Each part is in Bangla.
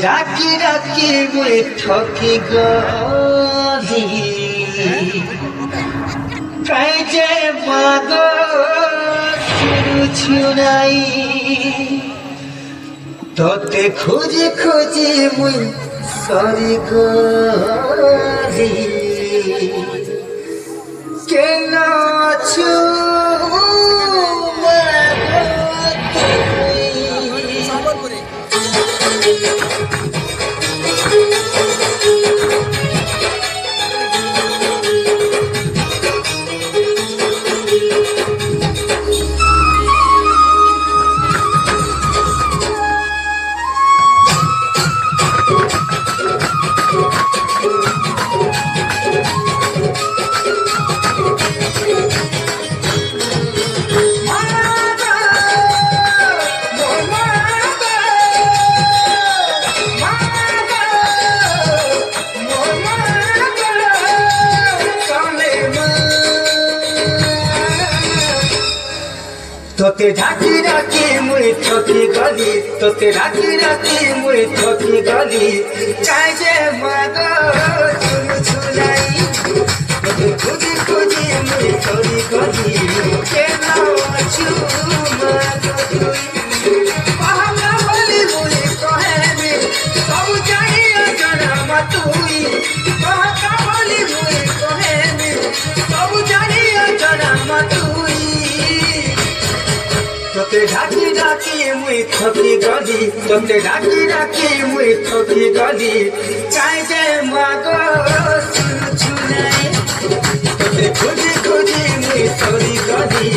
ডাকি ডাকি মুই ঠকি গলি কাই যে মাগ ছুনাই তোতে খুঁজি খুঁজি মুই সরি গলি কেন ছু তোতে ডাকি ডাকি মুই ঠকি গলি তোতে ডাকি ডাকি মুই ঠকি গলি চাই যে মাগ ছুলাই তোতে খুঁজি খুঁজি মুই সরি গলি কেন আছু মাগ তুই পাহালা বলি মুই কহেবি সব জানিয়া জানা তুই পাহালা বলি মুই কহেবি সব জানিয়া জানা তুই তোতে ডাকি ডাকি মুই ঠকি গলি তোতে ডাকি ডাকি মুই ঠকি গলি চাই যে মাগ ছুনাই তোতে খুঁজি খুঁজি মুই সরি গলি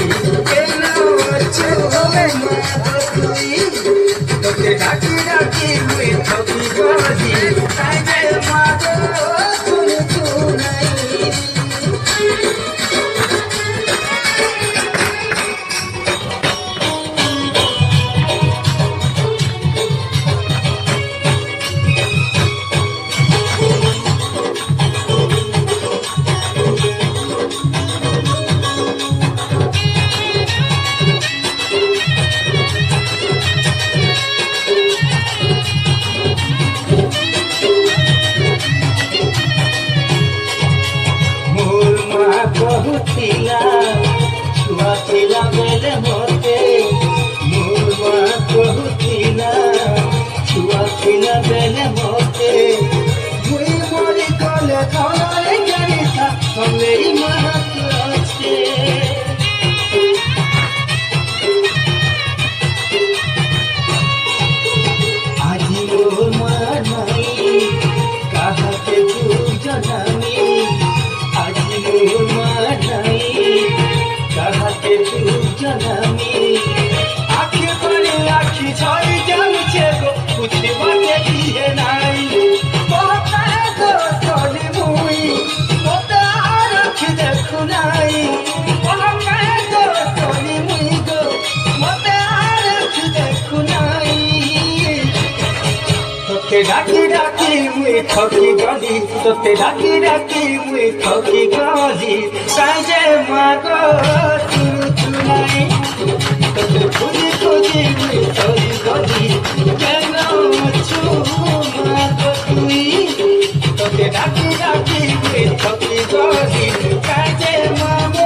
কেন আছো মাগ তুই তোতে ডাকি ডাকি মুই ঠকি গলি চাই যে মাগ ছুনাই बहुथिला छुआ थिला बेले होते मोर माँ बहुथिला छुआ थिला बेले होते मुई मोरी कले कले जानी था कले महक আছে আজি মোর মা নাই কাহাতে বুঝানি কাহাতে জানামি আখি পরে আখি ছয় জানছে গো বুঝিবাতে দিয়ে নাই কোথায় গো চলি মুই কোথায় আখি দেখু নাই কোথায় গো চলি মুই গো কোথায় আখি দেখু নাই তোতে ডাকি ডাকি মুই ঠকি গলি তোতে ডাকি ডাকি মুই ঠকি গলি চাই যে মাগ ছুনাই তোতে খুঁজি খুঁজি মুই সরি গলি কেন আছো মাগ তুই তোতে ডাকি ডাকি মুই ঠকি গলি চাই যে মাগ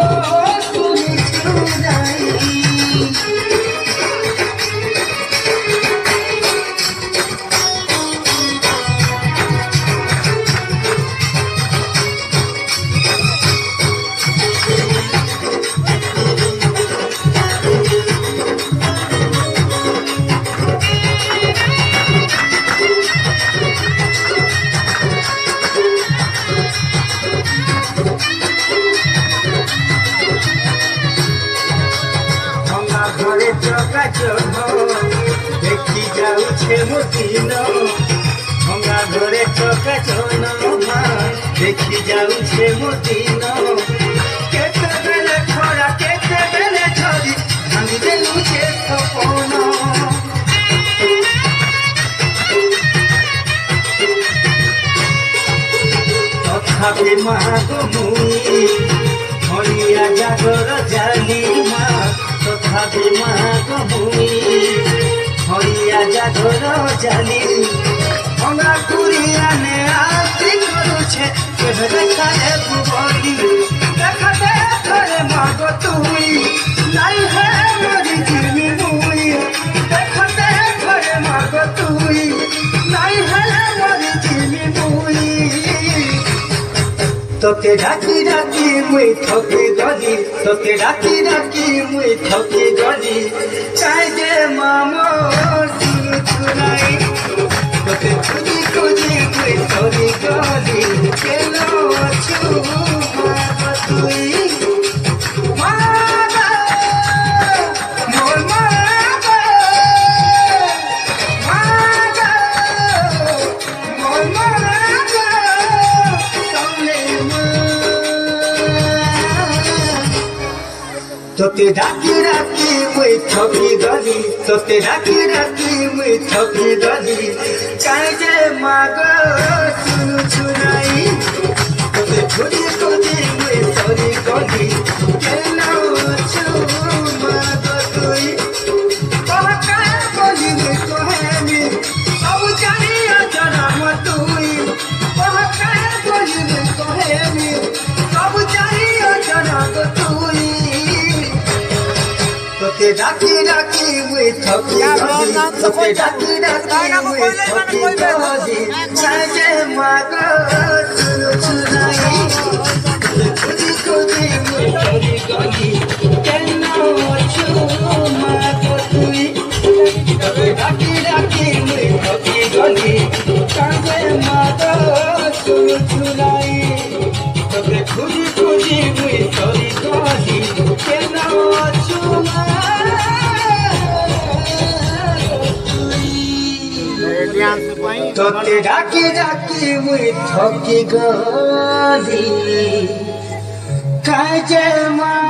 ছুনাই দেখি যাউছে মতিন ভঙ্গা ঘরে চকাচন দেখি যাউছে মতিন কেতেবেলে খরা কেতেবেলে ঝরি ভাঙি দেলুছে সপন তথাপি মাগ মুই হরিয়া জাগর জালি মা তথাপি মাগ মুই হরিয়া জাগর জালি ভঙা কুড়িয়ানে আতি করুছে কেবে দেখালে বলি দেখাতে ধরে মাগো তুই নাই হে মরি জিমি মুই দেখাতে ধরে মাগো তুই নাই হে মরি জিমি মুই তোকে ডাকি ডাকি মুই থকি গলি তোকে ডাকি ডাকি মুই থকি গলি চাই যে মামো শুনাই তোকে খুঁজি খুঁজি মুই থকি গলি কেন আছু তুই মাগো মোর মাগো মাগো মোর মাগো সামনে তোকে ডাকি ডাকি মুই থকি গলি তোকে ডাকি ডাকি মুই থকি গলি চাই যে মাগো শুনাই তোকে খুঁজি খুঁজি মুই সরি গলি কেন আছু মাগো তুই কহকা বলি মুই কহেনি সব জানি অজরাম তুই কহকা বলি মুই কহেনি সব জানি অজরাম তুই তোকে ডাকি ডাকি মুই থকি গলি তোকে ডাকি ডাকি মুই থকি গলি চাই যে মাগো শুনাই খুঁজি খুঁজি মুই সরি গলি কেন আছু মাগো তুই তোকে ডাকি ডাকি মুই থকি গলি চাই যে মাগো শুনাই তোকে খুঁজি খুঁজি মুই সরি গলি কেন আছু তোকে ডাকি ডাকি মুই থকি গলি কাজে মা